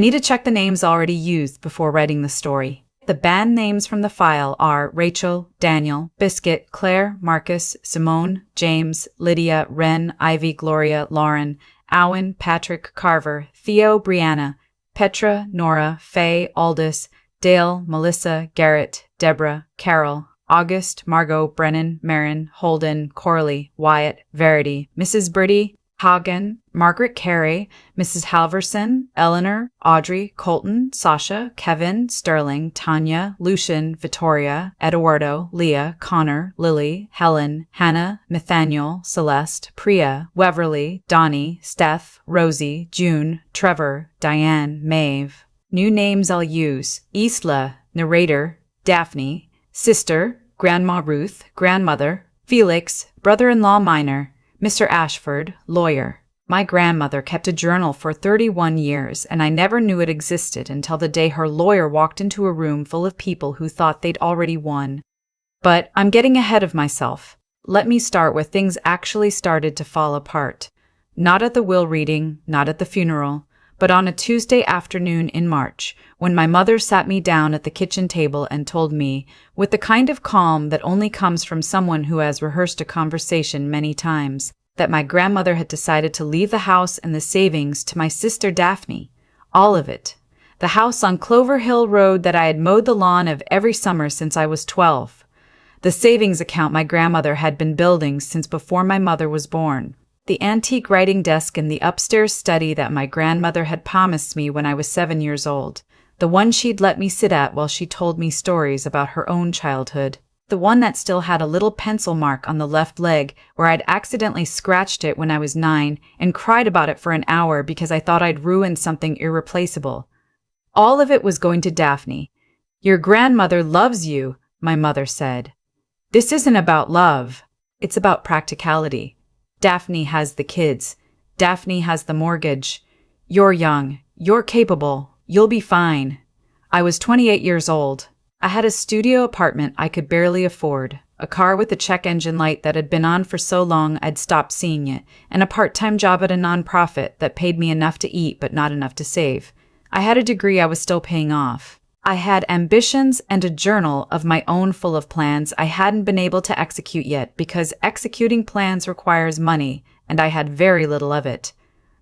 I need to check the names already used before writing the story. The band names from the file are Rachel, Daniel, Biscuit, Claire, Marcus, Simone, James, Lydia, Ren, Ivy, Gloria, Lauren, Owen, Patrick, Carver, Theo, Brianna, Petra, Nora, Faye, Aldous, Dale, Melissa, Garrett, Deborah, Carol, August, Margot, Brennan, Marin, Holden, Coralie, Wyatt, Verity, Mrs. Birdie, Hagen, Margaret Carey, Mrs. Halverson, Eleanor, Audrey, Colton, Sasha, Kevin, Sterling, Tanya, Lucian, Vittoria, Eduardo, Leah, Connor, Lily, Helen, Hannah, Nathaniel, Celeste, Priya, Weverly, Donnie, Steph, Rosie, June, Trevor, Diane, Maeve. New names I'll use: Isla, narrator, Daphne, sister, Grandma Ruth, grandmother, Felix, brother-in-law minor, Mr. Ashford, lawyer. My grandmother kept a journal for 31 years, and I never knew it existed until the day her lawyer walked into a room full of people who thought they'd already won. But I'm getting ahead of myself. Let me start where things actually started to fall apart. Not at the will reading, not at the funeral, but on a Tuesday afternoon in March, when my mother sat me down at the kitchen table and told me, with the kind of calm that only comes from someone who has rehearsed a conversation many times, that my grandmother had decided to leave the house and the savings to my sister Daphne. All of it. The house on Clover Hill Road that I had mowed the lawn of every summer since I was 12. The savings account my grandmother had been building since before my mother was born. The antique writing desk in the upstairs study that my grandmother had promised me when I was 7 years old. The one she'd let me sit at while she told me stories about her own childhood. The one that still had a little pencil mark on the left leg where I'd accidentally scratched it when I was 9 and cried about it for an hour because I thought I'd ruined something irreplaceable. All of it was going to Daphne. "Your grandmother loves you," my mother said. "This isn't about love. It's about practicality. Daphne has the kids. Daphne has the mortgage. You're young. You're capable. You'll be fine." I was 28 years old. I had a studio apartment I could barely afford, a car with a check engine light that had been on for so long I'd stopped seeing it, and a part-time job at a nonprofit that paid me enough to eat but not enough to save. I had a degree I was still paying off. I had ambitions and a journal of my own full of plans I hadn't been able to execute yet because executing plans requires money, and I had very little of it.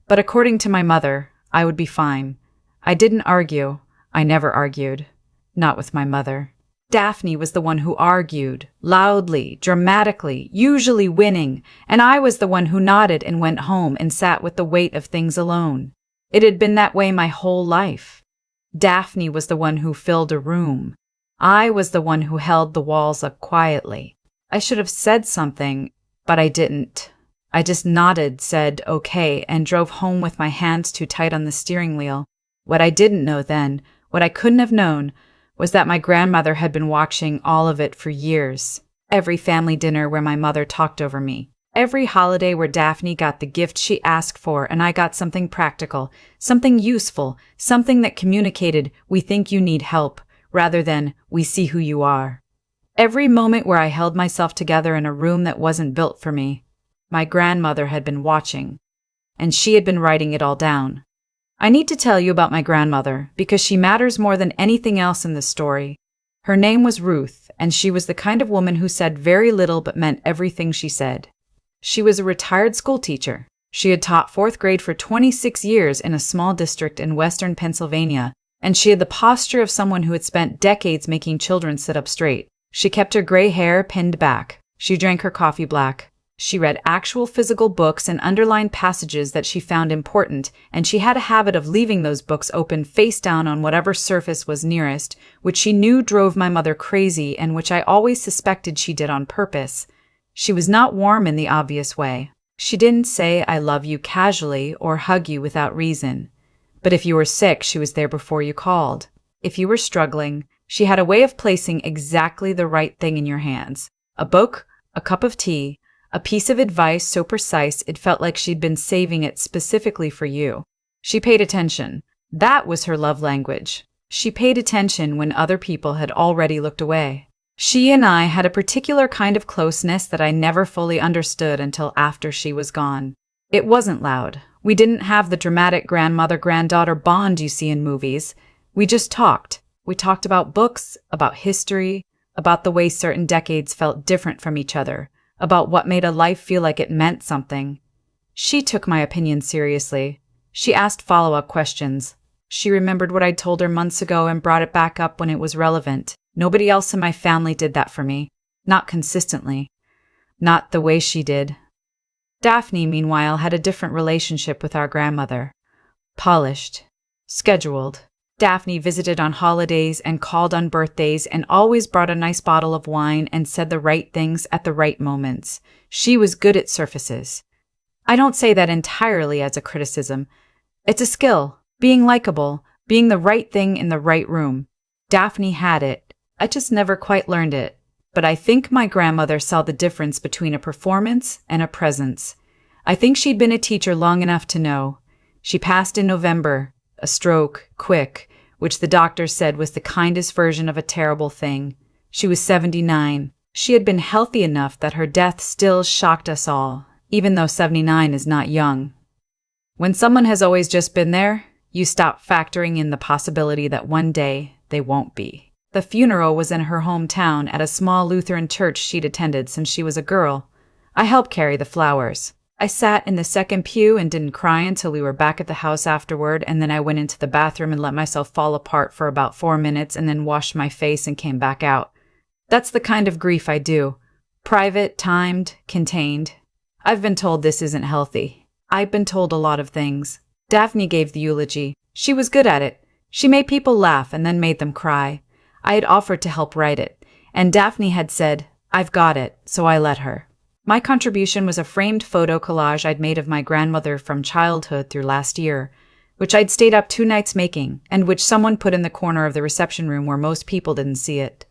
But according to my mother, I would be fine. I didn't argue. I never argued. Not with my mother. Daphne was the one who argued, loudly, dramatically, usually winning, and I was the one who nodded and went home and sat with the weight of things alone. It had been that way my whole life. Daphne was the one who filled a room. I was the one who held the walls up quietly. I should have said something, but I didn't. I just nodded, said okay, and drove home with my hands too tight on the steering wheel. What I didn't know then, what I couldn't have known, was that my grandmother had been watching all of it for years. Every family dinner where my mother talked over me. Every holiday where Daphne got the gift she asked for and I got something practical, something useful, something that communicated, "We think you need help," rather than, "We see who you are." Every moment where I held myself together in a room that wasn't built for me. My grandmother had been watching, and she had been writing it all down. I need to tell you about my grandmother because she matters more than anything else in this story. Her name was Ruth, and she was the kind of woman who said very little but meant everything she said. She was a retired school teacher. She had taught 4th grade for 26 years in a small district in western Pennsylvania, and she had the posture of someone who had spent decades making children sit up straight. She kept her gray hair pinned back. She drank her coffee black. She read actual physical books and underlined passages that she found important, and she had a habit of leaving those books open face down on whatever surface was nearest, which she knew drove my mother crazy and which I always suspected she did on purpose. She was not warm in the obvious way. She didn't say "I love you" casually or hug you without reason. But if you were sick, she was there before you called. If you were struggling, she had a way of placing exactly the right thing in your hands. A book, a cup of tea, a piece of advice so precise it felt like she'd been saving it specifically for you. She paid attention. That was her love language. She paid attention when other people had already looked away. She and I had a particular kind of closeness that I never fully understood until after she was gone. It wasn't loud. We didn't have the dramatic grandmother-granddaughter bond you see in movies. We just talked. We talked about books, about history, about the way certain decades felt different from each other, about what made a life feel like it meant something. She took my opinion seriously. She asked follow-up questions. She remembered what I'd told her months ago and brought it back up when it was relevant. Nobody else in my family did that for me. Not consistently. Not the way she did. Daphne, meanwhile, had a different relationship with our grandmother. Polished. Scheduled. Daphne visited on holidays and called on birthdays and always brought a nice bottle of wine and said the right things at the right moments. She was good at surfaces. I don't say that entirely as a criticism. It's a skill. Being likable. Being the right thing in the right room. Daphne had it. I just never quite learned it. But I think my grandmother saw the difference between a performance and a presence. I think she'd been a teacher long enough to know. She passed in November, a stroke, quick, which the doctor said was the kindest version of a terrible thing. She was 79. She had been healthy enough that her death still shocked us all, even though 79 is not young. When someone has always just been there, you stop factoring in the possibility that one day they won't be. The funeral was in her hometown at a small Lutheran church she'd attended since she was a girl. I helped carry the flowers. I sat in the second pew and didn't cry until we were back at the house afterward, and then I went into the bathroom and let myself fall apart for about 4 minutes and then washed my face and came back out. That's the kind of grief I do. Private, timed, contained. I've been told this isn't healthy. I've been told a lot of things. Daphne gave the eulogy. She was good at it. She made people laugh and then made them cry. I had offered to help write it, and Daphne had said, "I've got it," so I let her. My contribution was a framed photo collage I'd made of my grandmother from childhood through last year, which I'd stayed up 2 nights making, and which someone put in the corner of the reception room where most people didn't see it.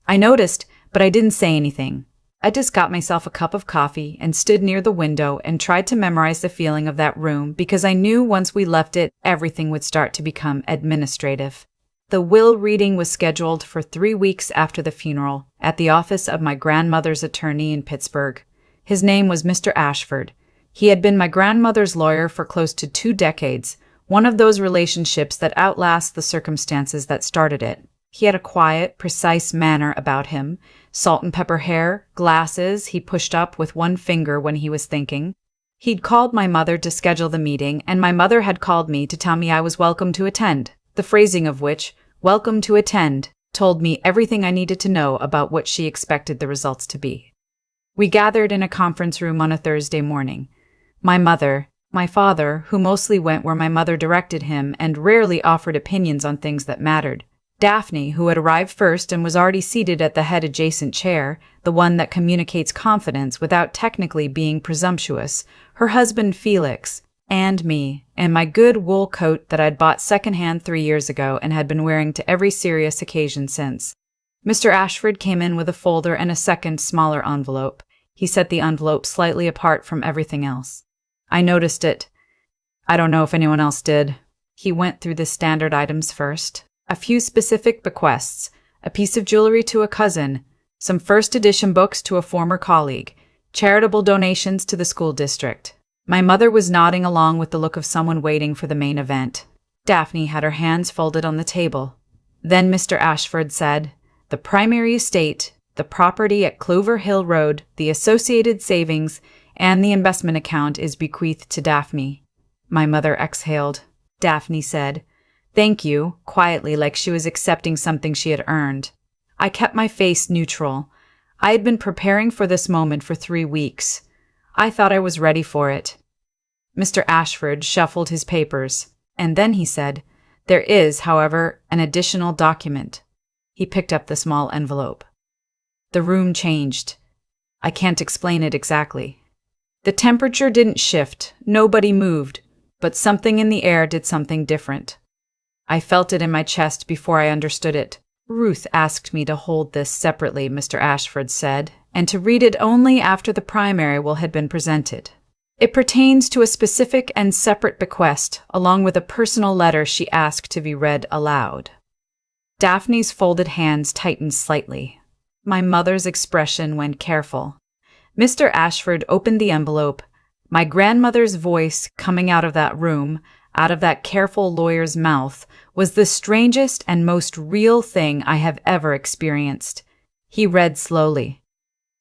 I noticed, but I didn't say anything. I just got myself a cup of coffee and stood near the window and tried to memorize the feeling of that room because I knew once we left it, everything would start to become administrative. The will reading was scheduled for 3 weeks after the funeral at the office of my grandmother's attorney in Pittsburgh. His name was Mr. Ashford. He had been my grandmother's lawyer for close to 2 decades, one of those relationships that outlast the circumstances that started it. He had a quiet, precise manner about him, salt and pepper hair, glasses he pushed up with one finger when he was thinking. He'd called my mother to schedule the meeting, and my mother had called me to tell me I was welcome to attend, the phrasing of which, "welcome to attend," told me everything I needed to know about what she expected the results to be. We gathered in a conference room on a Thursday morning. My mother, my father, who mostly went where my mother directed him and rarely offered opinions on things that mattered, Daphne, who had arrived first and was already seated at the head adjacent chair, the one that communicates confidence without technically being presumptuous, her husband Felix, and me, and my good wool coat that I'd bought secondhand 3 years ago and had been wearing to every serious occasion since. Mr. Ashford came in with a folder and a second, smaller envelope. He set the envelope slightly apart from everything else. I noticed it. I don't know if anyone else did. He went through the standard items first. A few specific bequests, a piece of jewelry to a cousin, some first edition books to a former colleague, charitable donations to the school district. My mother was nodding along with the look of someone waiting for the main event. Daphne had her hands folded on the table. Then Mr. Ashford said, "The primary estate, the property at Clover Hill Road, the associated savings, and the investment account is bequeathed to Daphne." My mother exhaled. Daphne said, "Thank you," quietly, like she was accepting something she had earned. I kept my face neutral. I had been preparing for this moment for 3 weeks. I thought I was ready for it. Mr. Ashford shuffled his papers, and then he said, "There is, however, an additional document." He picked up the small envelope. The room changed. I can't explain it exactly. The temperature didn't shift, nobody moved, but something in the air did something different. I felt it in my chest before I understood it. "Ruth asked me to hold this separately," Mr. Ashford said, "and to read it only after the primary will had been presented. It pertains to a specific and separate bequest, along with a personal letter she asked to be read aloud." Daphne's folded hands tightened slightly. My mother's expression went careful. Mr. Ashford opened the envelope. My grandmother's voice coming out of that room, out of that careful lawyer's mouth, was the strangest and most real thing I have ever experienced. He read slowly,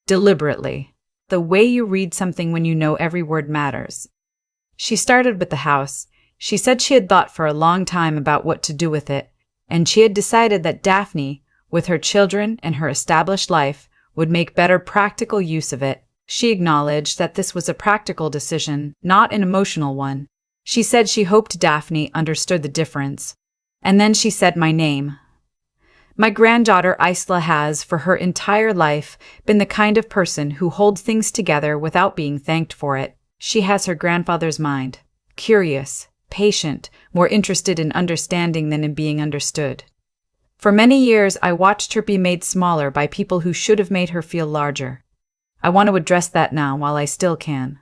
deliberately, the way you read something when you know every word matters. She started with the house. She said she had thought for a long time about what to do with it, and she had decided that Daphne, with her children and her established life, would make better practical use of it. She acknowledged that this was a practical decision, not an emotional one. She said she hoped Daphne understood the difference. And then she said my name. My granddaughter Isla has, for her entire life, been the kind of person who holds things together without being thanked for it. She has her grandfather's mind. Curious, patient, more interested in understanding than in being understood. For many years, I watched her be made smaller by people who should have made her feel larger. I want to address that now while I still can.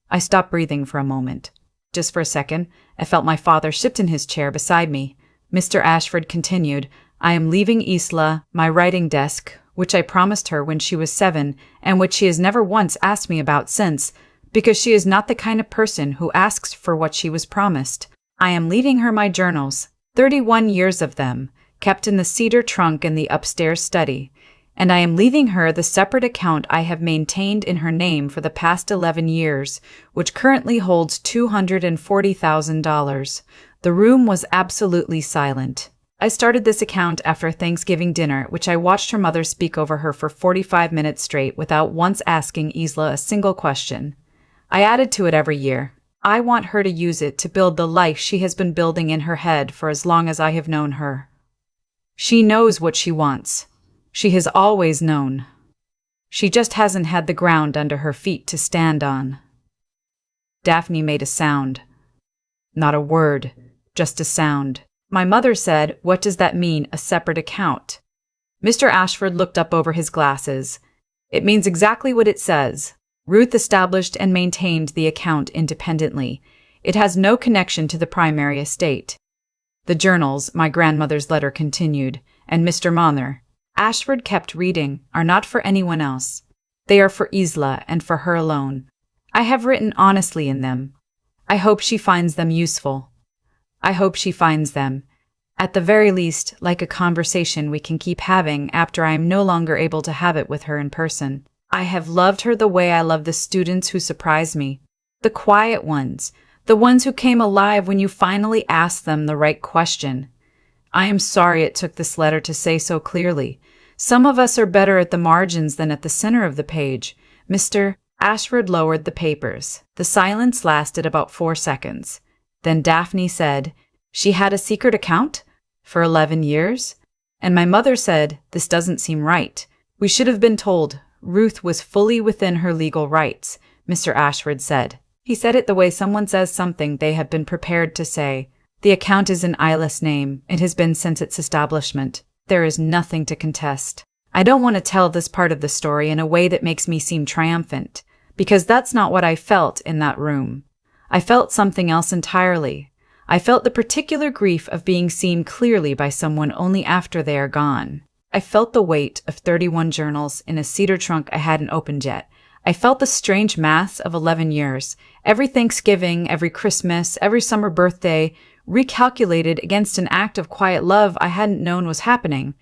I stopped breathing for a moment. Just for a second, I felt my father shift in his chair beside me. Mr. Ashford continued, I am leaving Isla, my writing desk, which I promised her when she was 7, and which she has never once asked me about since, because she is not the kind of person who asks for what she was promised. I am leaving her my journals, 31 years of them, kept in the cedar trunk in the upstairs study, and I am leaving her the separate account I have maintained in her name for the past 11 years, which currently holds $240,000. The room was absolutely silent. I started this account after Thanksgiving dinner, which I watched her mother speak over her for 45 minutes straight without once asking Isla a single question. I added to it every year. I want her to use it to build the life she has been building in her head for as long as I have known her. She knows what she wants. She has always known. She just hasn't had the ground under her feet to stand on. Daphne made a sound. Not a word, just a sound. My mother said, "What does that mean, a separate account?" Mr. Ashford looked up over his glasses. "It means exactly what it says. Ruth established and maintained the account independently. It has no connection to the primary estate." The journals, my grandmother's letter continued, and Mr. Maunder, Ashford kept reading, are not for anyone else. They are for Isla and for her alone. I have written honestly in them. I hope she finds them useful. I hope she finds them, at the very least, like a conversation we can keep having after I am no longer able to have it with her in person. I have loved her the way I love the students who surprise me, the quiet ones, the ones who came alive when you finally asked them the right question. I am sorry it took this letter to say so clearly. Some of us are better at the margins than at the center of the page. Mr. Ashford lowered the papers. The silence lasted about 4 seconds. Then Daphne said, "She had a secret account? For 11 years? And my mother said, this doesn't seem right. We should have been told." Ruth was fully within her legal rights, Mr. Ashford said. He said it the way someone says something they have been prepared to say. The account is in Isla's name. It has been since its establishment. There is nothing to contest. I don't want to tell this part of the story in a way that makes me seem triumphant, because that's not what I felt in that room. I felt something else entirely. I felt the particular grief of being seen clearly by someone only after they are gone. I felt the weight of 31 journals in a cedar trunk I hadn't opened yet. I felt the strange mass of 11 years, every Thanksgiving, every Christmas, every summer birthday, recalculated against an act of quiet love I hadn't known was happening.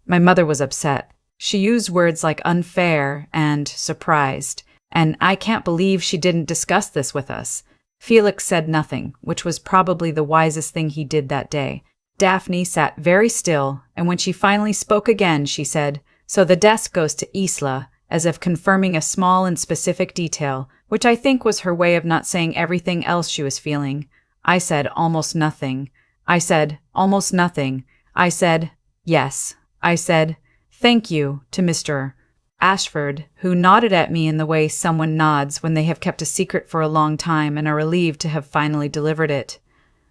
My mother was upset. She used words like unfair and surprised, and I can't believe she didn't discuss this with us. Felix said nothing, which was probably the wisest thing he did that day. Daphne sat very still, and when she finally spoke again, she said, "So the desk goes to Isla," as if confirming a small and specific detail, which I think was her way of not saying everything else she was feeling. I said almost nothing. I said almost nothing. I said yes. I said thank you to Mr. Ashford, who nodded at me in the way someone nods when they have kept a secret for a long time and are relieved to have finally delivered it.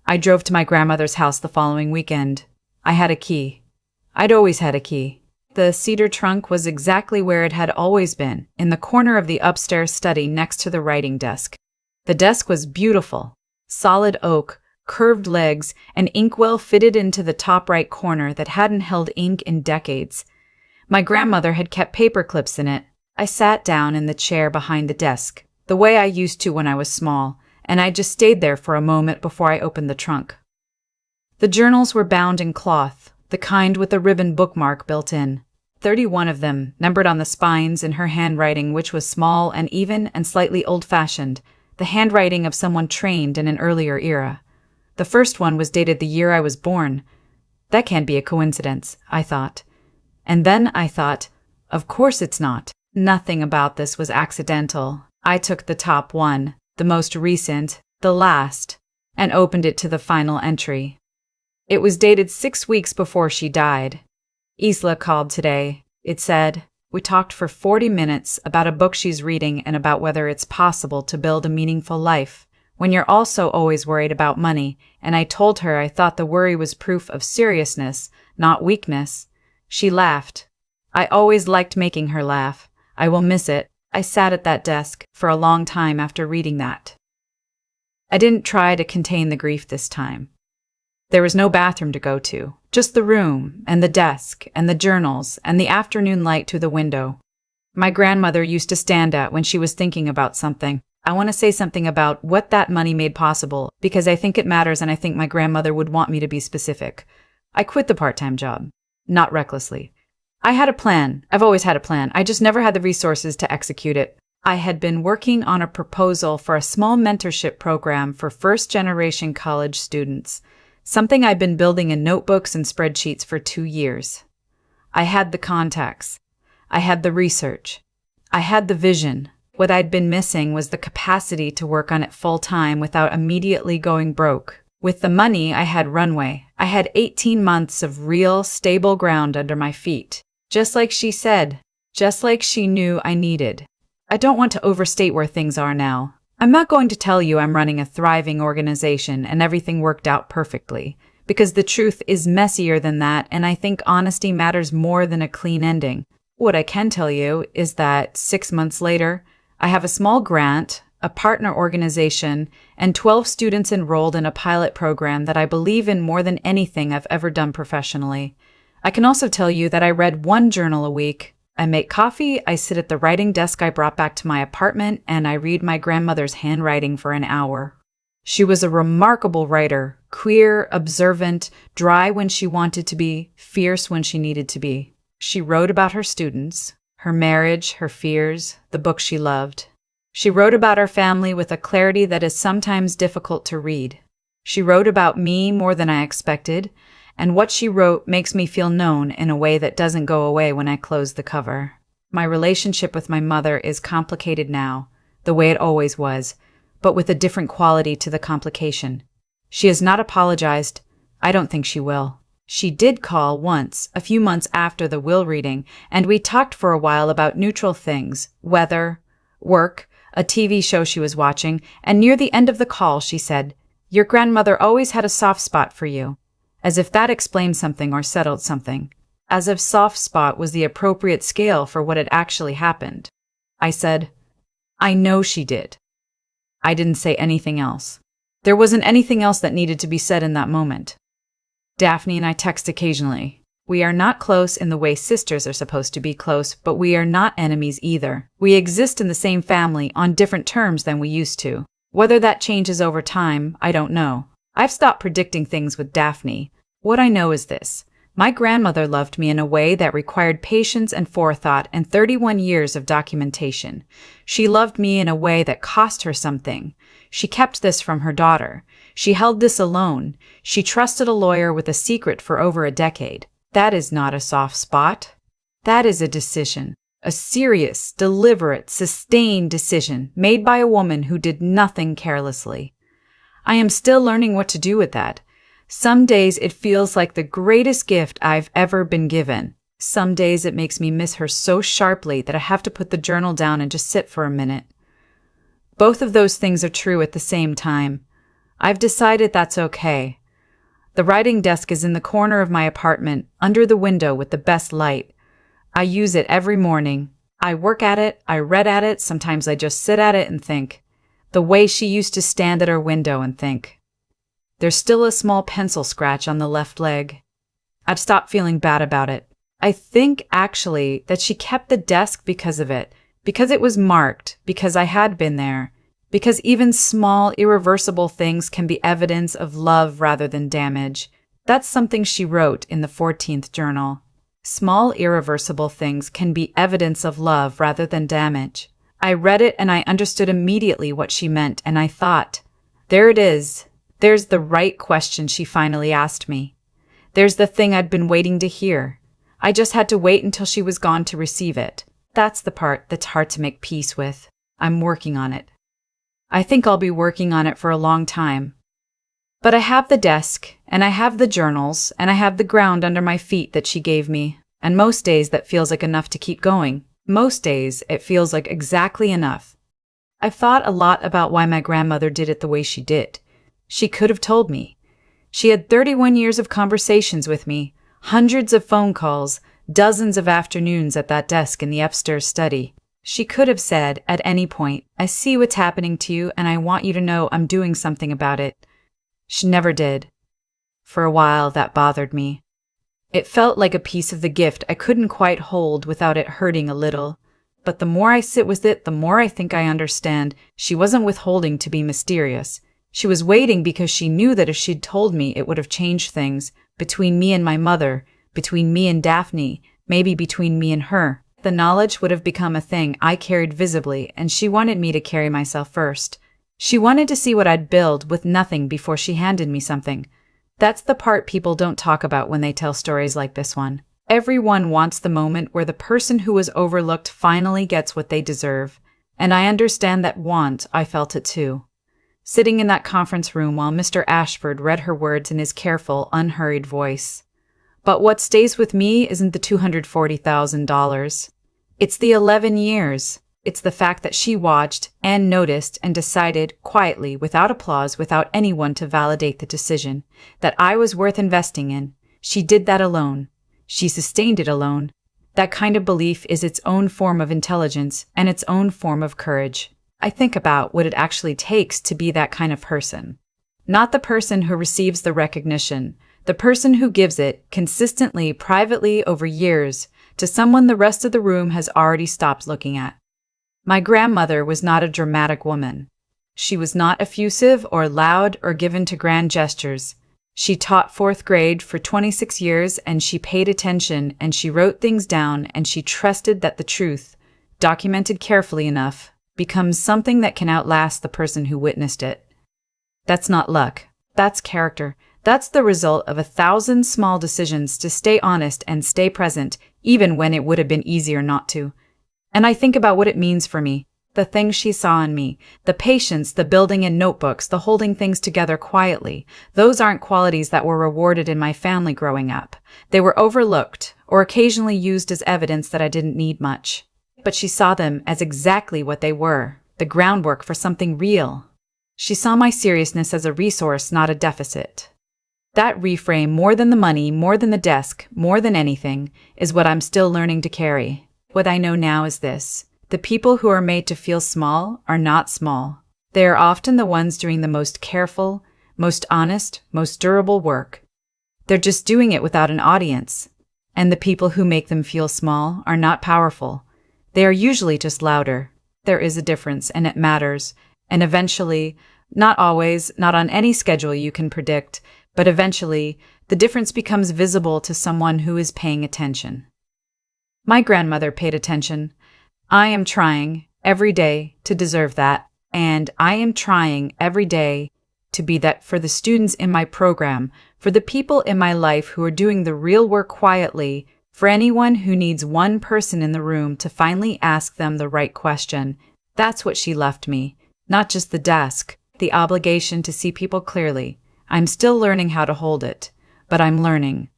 I drove to my grandmother's house the following weekend. I had a key. I'd always had a key. The cedar trunk was exactly where it had always been, in the corner of the upstairs study next to the writing desk. The desk was beautiful. Solid oak, curved legs, and inkwell fitted into the top right corner that hadn't held ink in decades. My grandmother had kept paper clips in it. I sat down in the chair behind the desk. the way I used to when I was small, and I just stayed there for a moment before I opened the trunk. The journals were bound in cloth, the kind with a ribbon bookmark built in. 31 of them, numbered on the spines in her handwriting, which was small and even and slightly old-fashioned, the handwriting of someone trained in an earlier era. The first one was dated the year I was born. That can't be a coincidence, I thought. And then I thought, of course it's not. Nothing about this was accidental. I took the top one, the most recent, the last, and opened it to the final entry. It was dated 6 weeks before she died. Isla called today. It said, "We talked for 40 minutes about a book she's reading and about whether it's possible to build a meaningful life when you're also always worried about money, and I told her I thought the worry was proof of seriousness, not weakness." She laughed. I always liked making her laugh. I will miss it. I sat at that desk for a long time after reading that. I didn't try to contain the grief this time. There was no bathroom to go to, just the room, and the desk, and the journals, and the afternoon light through the window. My grandmother used to stand at when she was thinking about something. I want to say something about what that money made possible, because I think it matters and I think my grandmother would want me to be specific. I quit the part-time job. Not recklessly. I had a plan. I've always had a plan. I just never had the resources to execute it. I had been working on a proposal for a small mentorship program for first-generation college students. Something I'd been building in notebooks and spreadsheets for 2 years. I had the contacts. I had the research. I had the vision. What I'd been missing was the capacity to work on it full-time without immediately going broke. With the money, I had runway. I had 18 months of real, stable ground under my feet. Just like she said. Just like she knew I needed. I don't want to overstate where things are now. I'm not going to tell you I'm running a thriving organization and everything worked out perfectly, because the truth is messier than that, and I think honesty matters more than a clean ending. What I can tell you is that 6 months later, I have a small grant, a partner organization, and 12 students enrolled in a pilot program that I believe in more than anything I've ever done professionally. I can also tell you that I read 1 journal a week. I make coffee, I sit at the writing desk I brought back to my apartment, and I read my grandmother's handwriting for an hour. She was a remarkable writer, queer, observant, dry when she wanted to be, fierce when she needed to be. She wrote about her students, her marriage, her fears, the book she loved. She wrote about our family with a clarity that is sometimes difficult to read. She wrote about me more than I expected, and what she wrote makes me feel known in a way that doesn't go away when I close the cover. My relationship with my mother is complicated now, the way it always was, but with a different quality to the complication. She has not apologized. I don't think she will. She did call once, a few months after the will reading, and we talked for a while about neutral things, weather, work, a TV show she was watching, and near the end of the call she said, "Your grandmother always had a soft spot for you." As if that explained something or settled something. As if soft spot was the appropriate scale for what had actually happened. I said, "I know she did." I didn't say anything else. There wasn't anything else that needed to be said in that moment. Daphne and I text occasionally. We are not close in the way sisters are supposed to be close, but we are not enemies either. We exist in the same family on different terms than we used to. Whether that changes over time, I don't know. I've stopped predicting things with Daphne. What I know is this. My grandmother loved me in a way that required patience and forethought and 31 years of documentation. She loved me in a way that cost her something. She kept this from her daughter. She held this alone. She trusted a lawyer with a secret for over a decade. That is not a soft spot. That is a decision. A serious, deliberate, sustained decision made by a woman who did nothing carelessly. I am still learning what to do with that. Some days it feels like the greatest gift I've ever been given. Some days it makes me miss her so sharply that I have to put the journal down and just sit for a minute. Both of those things are true at the same time. I've decided that's okay. The writing desk is in the corner of my apartment, under the window with the best light. I use it every morning. I work at it, I read at it, sometimes I just sit at it and think. The way she used to stand at her window and think. There's still a small pencil scratch on the left leg. I've stopped feeling bad about it. I think, actually, that she kept the desk because of it, Because it was marked, because I had been there, because even small, irreversible things can be evidence of love rather than damage. That's something she wrote in the 14th journal. Small, irreversible things can be evidence of love rather than damage. I read it and I understood immediately what she meant, and I thought, there it is. There's the right question she finally asked me. There's the thing I'd been waiting to hear. I just had to wait until she was gone to receive it. That's the part that's hard to make peace with. I'm working on it. I think I'll be working on it for a long time. But I have the desk, and I have the journals, and I have the ground under my feet that she gave me, and most days that feels like enough to keep going. Most days it feels like exactly enough. I've thought a lot about why my grandmother did it the way she did. She could have told me. She had 31 years of conversations with me, hundreds of phone calls, dozens of afternoons at that desk in the upstairs study. She could have said, at any point, I see what's happening to you and I want you to know I'm doing something about it. She never did. For a while, that bothered me. It felt like a piece of the gift I couldn't quite hold without it hurting a little. But the more I sit with it, the more I think I understand. She wasn't withholding to be mysterious. She was waiting because she knew that if she'd told me, it would have changed things. Between me and my mother, between me and Daphne, maybe between me and her. The knowledge would have become a thing I carried visibly, and she wanted me to carry myself first. She wanted to see what I'd build with nothing before she handed me something. That's the part people don't talk about when they tell stories like this one. Everyone wants the moment where the person who was overlooked finally gets what they deserve. And I understand that want. I felt it too. Sitting in that conference room while Mr. Ashford read her words in his careful, unhurried voice. But what stays with me isn't the $240,000. It's the 11 years. It's the fact that she watched and noticed and decided quietly, without applause, without anyone to validate the decision, that I was worth investing in. She did that alone. She sustained it alone. That kind of belief is its own form of intelligence and its own form of courage. I think about what it actually takes to be that kind of person. Not the person who receives the recognition, the person who gives it consistently, privately, over years, to someone the rest of the room has already stopped looking at. My grandmother was not a dramatic woman. She was not effusive or loud or given to grand gestures. She taught 4th grade for 26 years, and she paid attention, and she wrote things down, and she trusted that the truth, documented carefully enough, becomes something that can outlast the person who witnessed it. That's not luck. That's character. That's the result of 1,000 small decisions to stay honest and stay present, even when it would have been easier not to. And I think about what it means for me, the things she saw in me, the patience, the building in notebooks, the holding things together quietly. Those aren't qualities that were rewarded in my family growing up. They were overlooked, or occasionally used as evidence that I didn't need much. But she saw them as exactly what they were, the groundwork for something real. She saw my seriousness as a resource, not a deficit. That reframe, more than the money, more than the desk, more than anything, is what I'm still learning to carry. What I know now is this. The people who are made to feel small are not small. They are often the ones doing the most careful, most honest, most durable work. They're just doing it without an audience. And the people who make them feel small are not powerful. They are usually just louder. There is a difference, and it matters. And eventually, not always, not on any schedule you can predict, but eventually, the difference becomes visible to someone who is paying attention. My grandmother paid attention. I am trying every day to deserve that, and I am trying every day to be that for the students in my program, for the people in my life who are doing the real work quietly, for anyone who needs one person in the room to finally ask them the right question. That's what she left me, not just the desk, the obligation to see people clearly. I'm still learning how to hold it, but I'm learning.